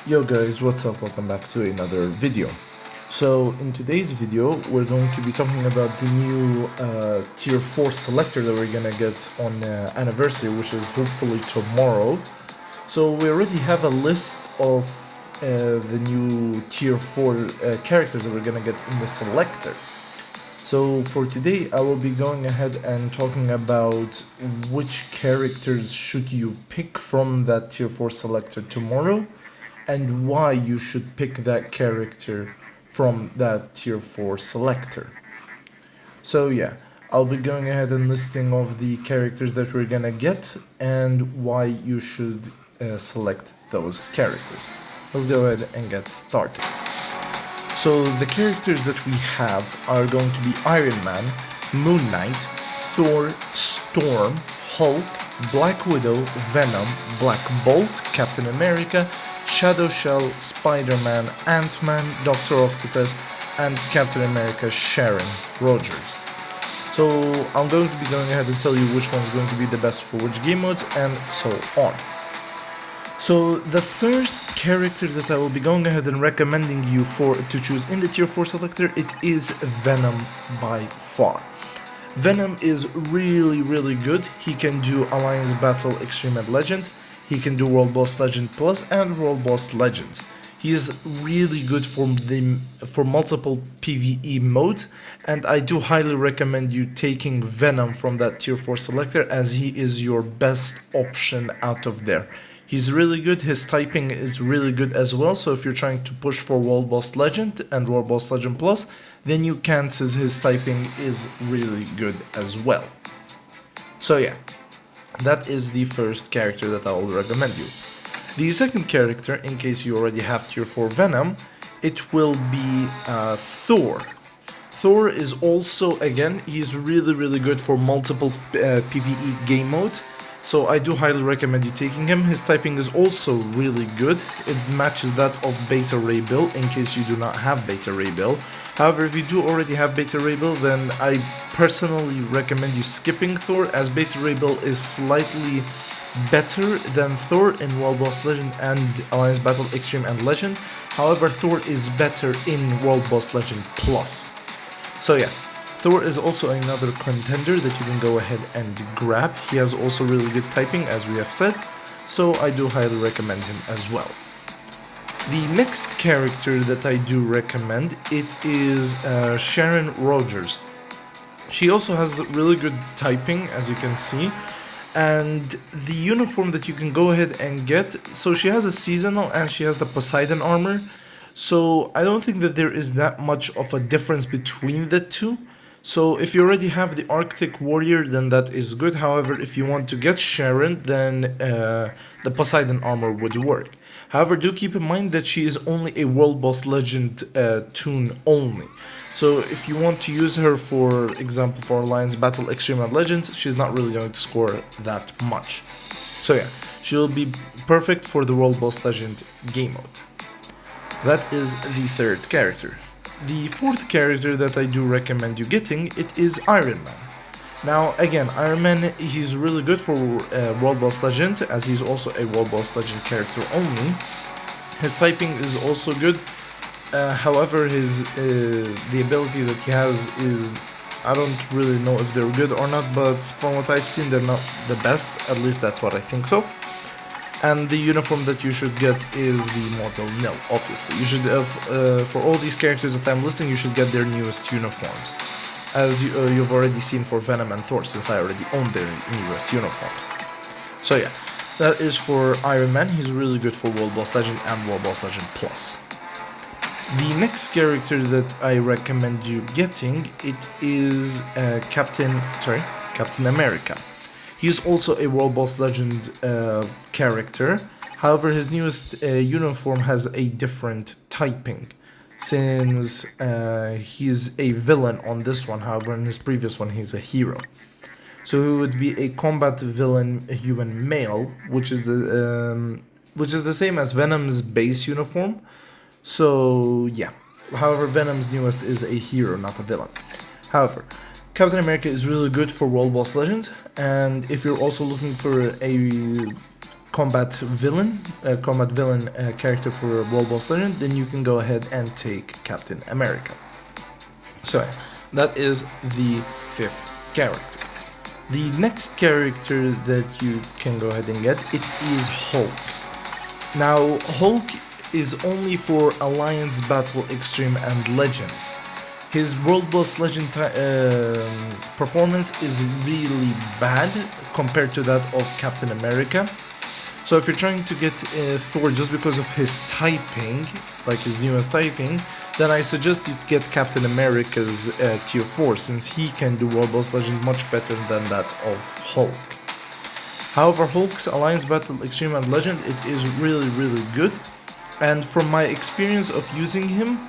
Yo guys, what's up? Welcome back to another video. So in today's video, we're going to be talking about the new Tier 4 Selector that we're gonna get on anniversary, which is hopefully tomorrow. So we already have a list of the new Tier 4 characters that we're gonna get in the Selector. So for today, I will be going ahead and talking about which characters should you pick from that Tier 4 Selector tomorrow, and why you should pick that character from that Tier 4 Selector. So yeah, I'll be going ahead and listing of the characters that we're gonna get and why you should select those characters. Let's go ahead and get started. So the characters that we have are going to be Iron Man, Moon Knight, Thor, Storm, Hulk, Black Widow, Venom, Black Bolt, Captain America, Shadow Shell, Spider-Man, Ant-Man, Dr. Octopus, and Captain America Sharon Rogers. So I'm going to be going ahead and tell you which one's going to be the best for which game modes and so on. So the first character that I will be going ahead and recommending you to choose in the Tier 4 Selector, it is Venom by far. Venom is really good. He can do Alliance Battle Extreme and Legend. He can do World Boss Legend Plus and World Boss Legends. He is really good for multiple PvE modes, and I do highly recommend you taking Venom from that Tier 4 Selector, as he is your best option out of there. He's really good, his typing is really good as well, so if you're trying to push for World Boss Legend and World Boss Legend Plus, then you can't, since his typing is really good as well. So yeah, that is the first character that I will recommend you. The second character, in case you already have Tier 4 Venom, it will be Thor. Thor is also, again, he's really good for multiple PvE game modes. So I do highly recommend you taking him. His typing is also really good. It matches that of Beta Ray Bill, in case you do not have Beta Ray Bill. However, if you do already have Beta Ray Bill, then I personally recommend you skipping Thor, as Beta Ray Bill is slightly better than Thor in World Boss Legend and Alliance Battle Extreme and Legend. However, Thor is better in World Boss Legend Plus. So yeah, Thor is also another contender that you can go ahead and grab. He has also really good typing, as we have said, so I do highly recommend him as well. The next character that I do recommend, it is Sharon Rogers. She also has really good typing, as you can see, and the uniform that you can go ahead and get, so she has a seasonal and she has the Poseidon armor, so I don't think that there is that much of a difference between the two. So if you already have the Arctic Warrior, then that is good. However, if you want to get Sharon, then the Poseidon armor would work. However, do keep in mind that she is only a World Boss Legend toon only. So if you want to use her, for example, for Alliance Battle Extreme and Legends, she's not really going to score that much. So yeah, she'll be perfect for the World Boss Legend game mode. That is the third character. The fourth character that I do recommend you getting, it is Iron Man. Now again, Iron Man, he's really good for World Boss Legend, as he's also a World Boss Legend character only. His typing is also good. However, the ability that he has is, I don't really know if they're good or not, but from what I've seen, they're not the best. At least that's what I think so. And the uniform that you should get is the Mortal Nil, obviously. You should have, for all these characters that I'm listing, you should get their newest uniforms. As you've already seen for Venom and Thor, since I already own their newest uniforms. So yeah, that is for Iron Man. He's really good for World Boss Legend and World Boss Legend Plus. The next character that I recommend you getting, it is Captain America. He's also a World Boss Legend character. However, his newest uniform has a different typing, since he's a villain on this one. However, in his previous one, he's a hero. So he would be a combat villain, a human male, which is the same as Venom's base uniform. So yeah. However, Venom's newest is a hero, not a villain. However, Captain America is really good for World Boss Legends, and if you're also looking for a combat villain character for World Boss Legend, then you can go ahead and take Captain America. So that is the 5th character. The next character that you can go ahead and get, it is Hulk. Now, Hulk is only for Alliance Battle Extreme and Legends. His World Boss Legend performance is really bad compared to that of Captain America. So if you're trying to get Thor just because of his typing, like his newest typing, then I suggest you get Captain America's Tier 4, since he can do World Boss Legend much better than that of Hulk. However, Hulk's Alliance Battle Extreme and Legend, it is really good. And from my experience of using him,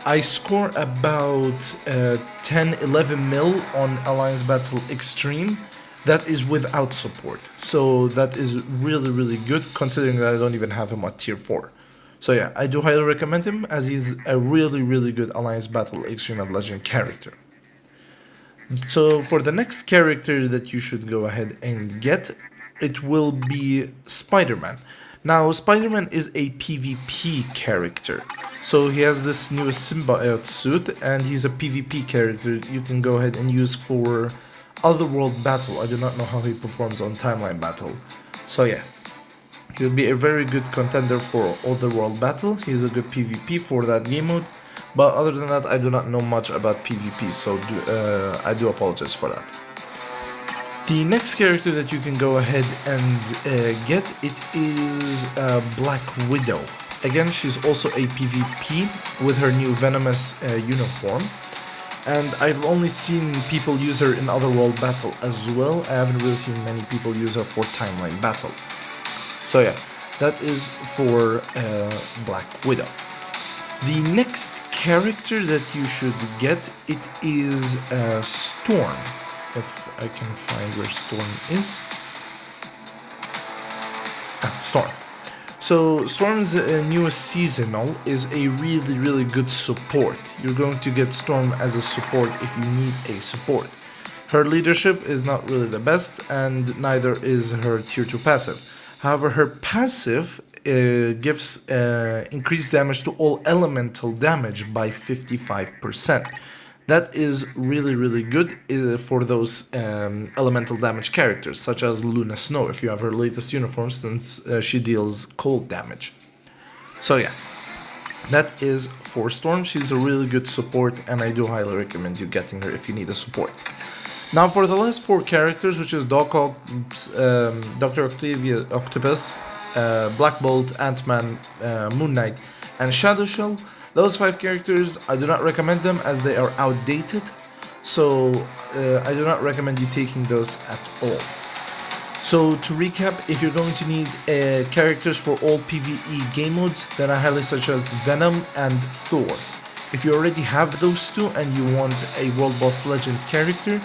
I score about 10-11 mil on Alliance Battle Extreme. That is without support. So that is really good, considering that I don't even have him at Tier 4. So yeah, I do highly recommend him, as he's a really good Alliance Battle Extreme and Legend character. So for the next character that you should go ahead and get, it will be SpiderMan. Now, SpiderMan is a PvP character. So he has this newest symbiote suit, and he's a PvP character you can go ahead and use for Otherworld Battle. I do not know how he performs on Timeline Battle. So yeah, he'll be a very good contender for Otherworld Battle. He's a good PvP for that game mode. But other than that, I do not know much about PvP, so I do apologize for that. The next character that you can go ahead and get, it is Black Widow. Again, she's also a PvP with her new venomous uniform. And I've only seen people use her in Otherworld Battle as well. I haven't really seen many people use her for Timeline Battle. So yeah, that is for Black Widow. The next character that you should get, it is Storm. If I can find where Storm is. Storm. So Storm's newest seasonal is a really good support. You're going to get Storm as a support if you need a support. Her leadership is not really the best, and neither is her Tier 2 passive. However, her passive gives increased damage to all elemental damage by 55%. That is really good for those elemental damage characters, such as Luna Snow, if you have her latest uniform, since she deals cold damage. So yeah, that is for Storm. She's a really good support, and I do highly recommend you getting her if you need a support. Now for the last 4 characters, which is Doc Ock, Dr. Octopus, Black Bolt, Ant-Man, Moon Knight, and Shadow Shell. Those 5 characters, I do not recommend them as they are outdated, so I do not recommend you taking those at all. So to recap, if you're going to need characters for all PvE game modes, then I highly suggest Venom and Thor. If you already have those 2 and you want a World Boss Legend character,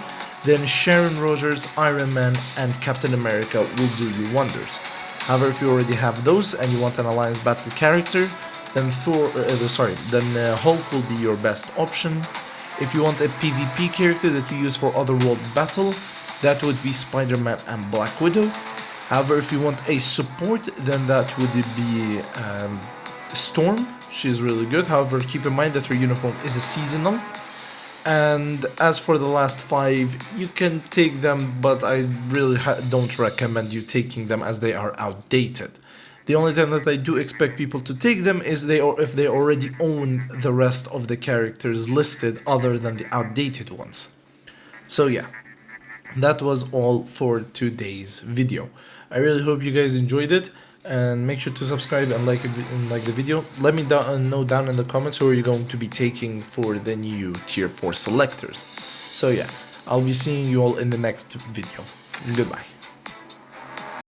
then Sharon Rogers, Iron Man, and Captain America will do you wonders. However, if you already have those and you want an Alliance Battle character, then Hulk will be your best option. If you want a PvP character that you use for Otherworld Battle, that would be Spider-Man and Black Widow. However, if you want a support, then that would be Storm. She's really good. However, keep in mind that her uniform is a seasonal. And as for the last 5, you can take them, but I really don't recommend you taking them as they are outdated. The only time that I do expect people to take them is if they already own the rest of the characters listed other than the outdated ones. So yeah, that was all for today's video. I really hope you guys enjoyed it, and make sure to subscribe and like the video. Let me know down in the comments who are you going to be taking for the new Tier 4 selectors. So yeah, I'll be seeing you all in the next video. Goodbye.